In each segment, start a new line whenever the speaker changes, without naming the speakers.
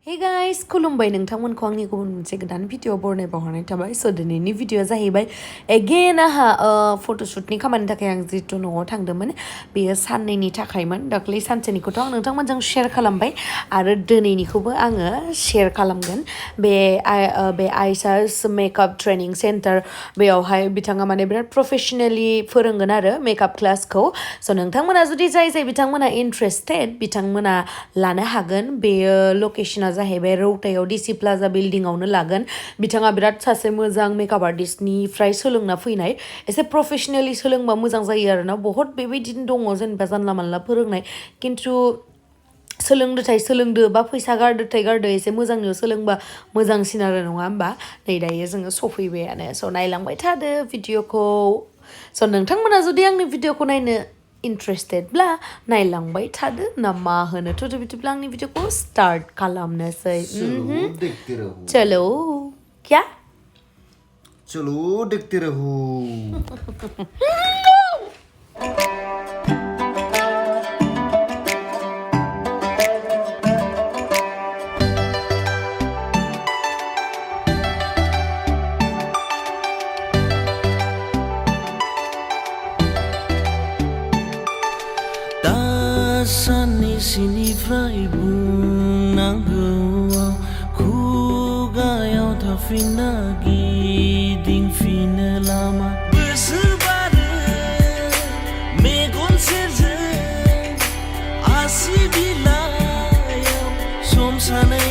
Hey guys, खुलुमबाय नोंथांमोनखौ आंनि गुबुन मोनसे गोदान भिडिअ बरनाय बावहरनाय थाबाय स' दिनैनि भिडिअआ जाहैबाय एगेन आहा फट'शुटनि खामानिनि थाखाय आं जितु न'आव थांदोंमोन बेयो साननैनि थाखायमोन दाख्लै सानसेनिखौथ' आं नोंथांमोनजों शेयार खालामबाय आरो दिनैनिखौबो आङो शेयार खालामगोन बे आइसास मेकआप ट्रेनिं सेन्टार बेयावहाय बिथाङा माने बिराद प्रफेसनेलि फोरोंगोन आरो मेकआप क्लासखौ स' नोंथांमोना जुदि जाय बिथांमोना इन्ट्रेस्टेड बिथांमोना लानो हागोन बेयो लकेसना जाहैबाय रौतायाव डिसि प्लाजा बिल्डिंआवनो लागोन बिथाङा बिराद सासे मोजां मेकआप आर्टिस्टनिफ्राय सोलोंना फैनाय एसे प्रफेसनेलि सोलोंबा मोजां जायो आरोना बहुत बेबायदिनो दङ जेनेबा जानला मानला फोरोंनाय खिन्थु सोलोंदो बा फैसा गारदो एसे मोजांनियाव सोलोंबा मोजांसिन आरो नङा होमबा नै दायो जोङो सफैबायानो स' नायलांबाय थादो भिडिअखौ स' नोंथांमोना जुदि आंनि भिडिअखौ नायनो इन्ट्रेस्टेडब्ला नायलांबाय थादो ना मा होनो थ' बिदिब्ला आंनि भिडिअखौ स्टार्ट खालामनोसै चलो क्या
चलो देखते रहो
साननैसोनिफ्राय बुंनांगौआव खुगायाव थाफिनना गिदिंफिनो लामा गोसो बारो मेगन सेरजों आसि बिलाइयाव सम सानै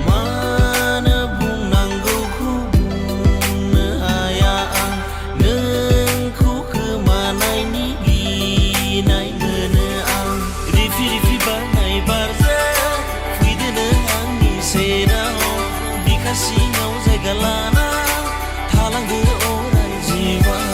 मानो बुंनांगौखौ बुंनो हाया आं नोंखौ खोमानायनि गिनाय सिङाव जायगा लाना थालांदो अराय जिउआव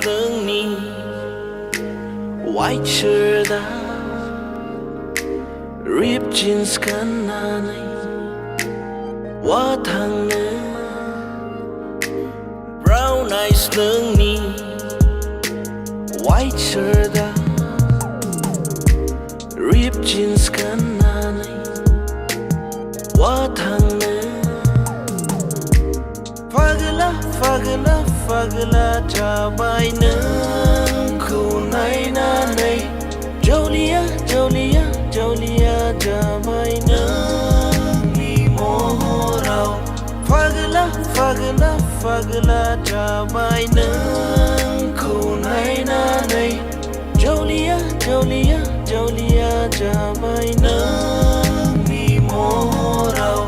नोंनि white shirt ripped jeans गाननानै वा थांनो brown eyes नोंनि white shirt ripped jeans गाननानै वा थांनो फागला जाबाय नोंखौ नायनानै जौलिया जाबाय नोंनि महराव फागला जाबाय नोंखौ नायनानै जौलिया जाबाय नोंनि महराव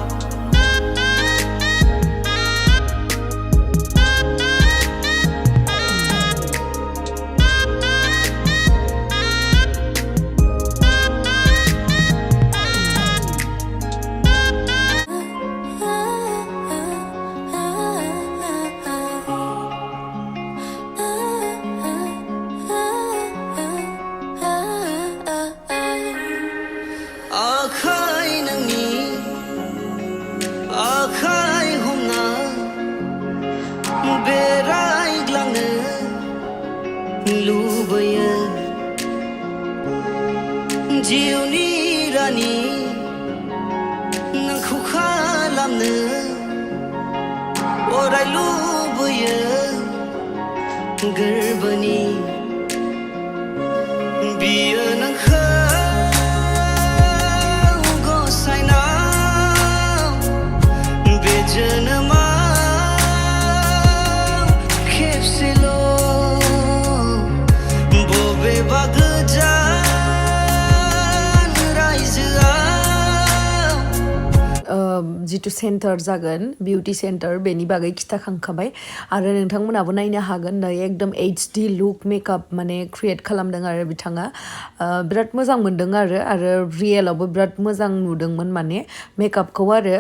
आखाय हमना बेरायग्लांनो लुबैयो जिउनि रानि नोंखौ खालामनो अराय लुबैयो गोरबोनि बियो नोंखौ जोनोमाव खेबसेल' बबेबा गोजान रायजोआव
जितु सेन्टार जागोन बिउटि सेन्टार बेनि बागै खिथाखांखाबाय आरो नोंथांमोनाबो नायनो हागोन दायो एकदम HD लुक मेकआप माने क्रिएट खालामदों आरो बिथाङा बिराद मोजां मोनदों आरो रियेलावबो बिराद मोजां नुदोंमोन माने मेकआपखौ आरो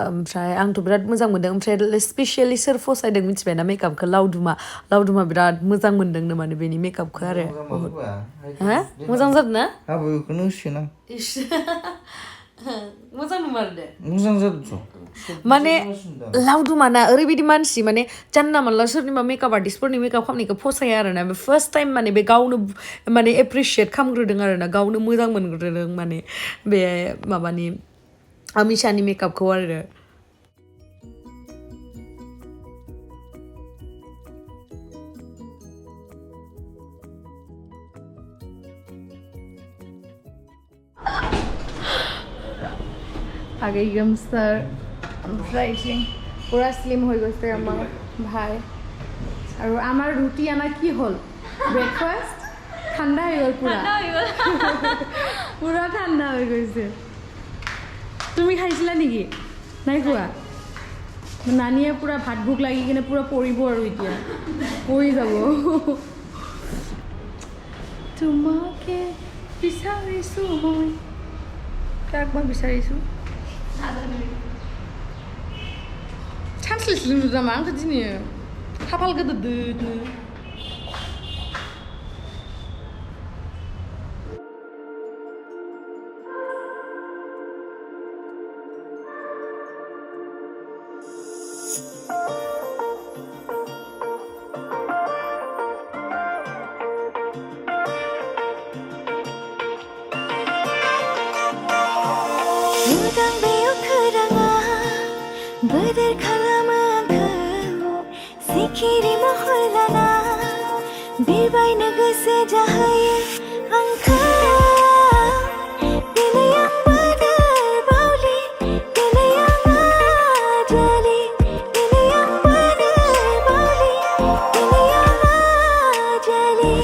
ओमफ्राय आंथ' बिराद मोजां मोनदों ओमफ्राय स्पेसियेलि सोर फसायदों मिथिबायना मेकआपखौ लावदुमा बिराद मोजां मोनदोंनो माने बेनि मेकआपखौ आरो हा मोजां जादों ना
हाबाखौनो होसिगोन आं
मोजां नुमारदो
मोजां जादोंथ'
माने लावदुमाना ओरैबायदि मानसि माने जानला मानला सोरनिबा मेकआप आर्टिस्टफोरनि मेकआप खालामनायखौ फसाया आरोना बे फार्स्ट टाइम माने बे गावनो माने एप्रिसियेट खालामग्रोदों आरोना गावनो मोजां मोनग्रोदों माने बे माबानि आमिशानि मेकआपखौ आरो আগে গেমসার ফ্রাইটিং পুরা স্লিম হয়ে গেছে আমার ভাই আর আমার রুটি আনার কি হল ব্রেকফাস্ট ঠান্ডা হয়ে গেল পুরা ঠান্ডা হয়ে গেছে তুমি খাইছিলা নেকি নাই খোৱা নানিয়ে পুরা ভাত ভোক লাগি কিনে পুরা পৰিব আৰু এতিয়া পৰি যাব তোমাকে বিচাৰিছো মই কাক মই বিচাৰিছো Translate lu sama angkat sini ya. Hafal gededut nih.
Badar kalama angkau Sikiri mahal lana Birbai nagase jahaya angkau Bila yang badar bauli Bila yang ajali Bila yang badar bauli Bila yang ajali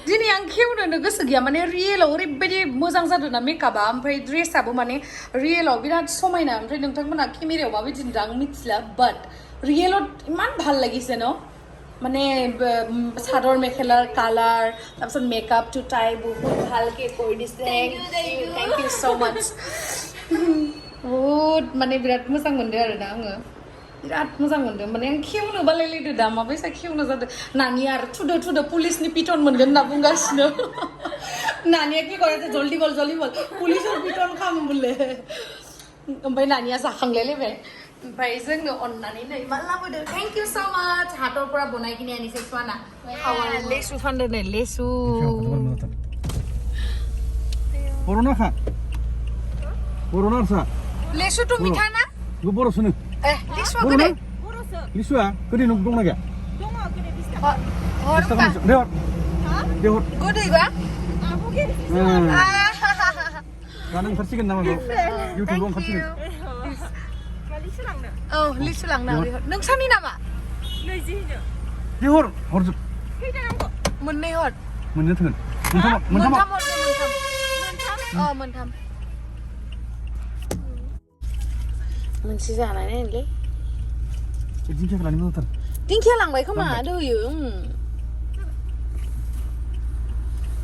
Dini yang kieu na goso gya mane real ओरैबायदि मोजां जादों ना मेकआपआ ओमफ्राय ड्रेसआबो माने रियेलाव बिराद समायना ओमफ्राय नोंथांमोना केमेरायाव माबायदि नुदों आं मिथिला बाट रियेलाव इमान ভাল লাগিছে ন মানে চাদৰ মেখেলাৰ কালাৰ তাৰপিছত মেকআপ টু টাই বহুত ভালকে কৰি দিছে থ্যাংক ইউ সো মাচ বহুত মানে বিৰাট মোजां मोनदों आरोना आङो बिराद मोजां मोनदों माने आं खेवनो बालायलायदो दा माबायसा खेवनो जादों नानिया आरो थुदो पुलिसनि पिटन मोनगोन होनना बुंगासिनो नानिया कि करे जल्दी बल पुलिसनि पिटन खालामो बोले ओमफ्राय नानिया जाखांलायलायबाय ओमफ्राय जोंनो अननानै नै मा लाबोदों थैंक यू सो माच हातरफोरा बनायकिनि आनिसे सुवाना लेसु फानदो नै लेसु
Corona kah? Corona sah?
लेसु तो मिठा ना
Gue boros nih.
लेसुआ गदे
Lisu ya? Kau di nunggu lagi?
हरु का
Dewat. Dewat.
गदे गया
Kadang versi kan nama gue. YouTube gue versi.
Oh, लिसु लांना नोंसानि नामा
Dewat. Harus.
मोननै हर
Menyetan.
मोनथाम मोनसे जानाय नायनोलै
Jadi क्या कलानी में उतर?
दिंखिया लांबाय खोमा दहयो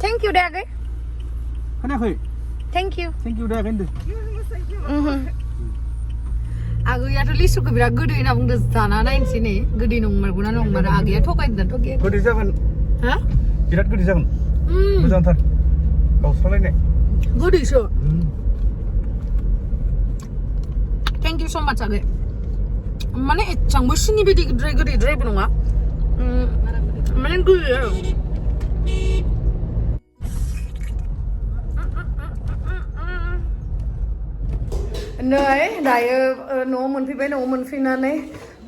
थैंक यू दे आगै
Kan aku?
Thank you
Thank you dah kan deh.
आगैयाथ' लिसुखौ बिराद गोदै होनना बुंदों जाना नायनोसै नै गोदै नंमारगौना नंमारा आगैया थगायदों थगाया
Kau di zaman.
हा
Birat kau di zaman. Mudah ntar. Kau salah nih.
गोदैसो थैंक यू सो मच आगै माने एसेबांबो सिनि बायदि गोदैद्रायबो नङा माने गोदै आरो नै दायो न'आव मोनफैबाय न'आव मोनफैनानै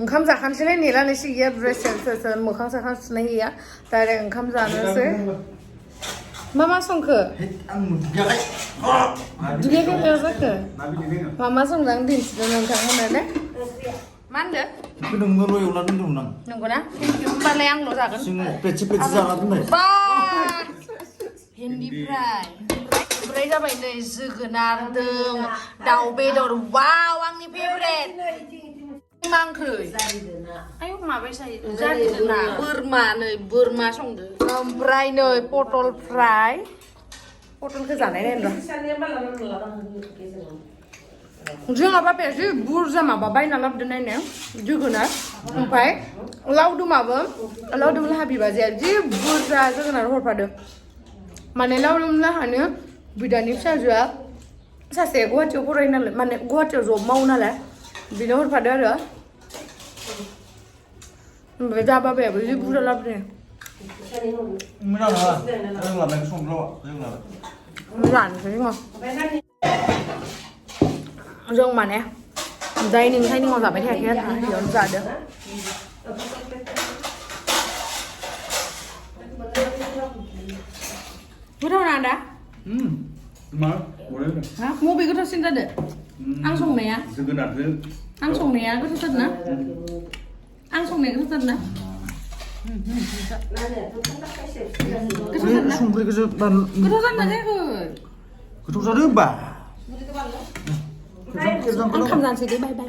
ओंखाम जाखानोसैलाय नेलानोसै गैया ड्रेस सेन मोखां साखां सुनाय गैया डाइरेक्ट ओंखाम जानोसै मा संखो दुगैयाखै बेयाव जाखो मा संदों दिन्थिदों नोंथांमोननो मा होनदों
गोदोंनो एवना दोन्दोंमोन आं
नंगौना होमबालाय आंल' जागोन
जोङो पेटसे जाना दोनबाय
बा भेन्डि फ्राय ओमफ्राय जाबाय नै जोगोनारजों दाउ बेदर वाव आंनि फेभरेट मा ओंख्रै आयौ माबाय जायो जारिदोना बोरमा संदो ओमफ्राय नै पटल फ्राय पटलखौ जानाय नायनो जोंहा बाबाया जि बुरजा माबा बायना लाबोदों नायनो जोगोनार ओमफ्राय लावदुम लाहा बिबाजैया जि बुरजा जोगोनार हरफादों माने लावदुम लाहानो बिदानि फिसाजोआ सासे गुवाहाटियाव फरायो नालाय माने गुवाहाटियाव जब मावो नालाय बिनो हरफादों आरो ओमफ्राय दा बाबायाबो जि बुरजा लाबोदों
मोजां नङा जों लानायखौ संब्लावा जों
जानोसै जों माने डाइनिं टाइनिंआव जाबाय थायाखै आरो बेयावनो जादों गोथाव ना दा
मा बले
हा मबे गोथावसिन जादो आं संनाया
जोगोनारजों
आं संनाया गोथावथार ना आं संनाया गोथावथार ना
संख्रिखौसो
गोथाव जादों जायाखै
गोथाव जादों होमबा
आं खाम जानोसै दे बाय बाय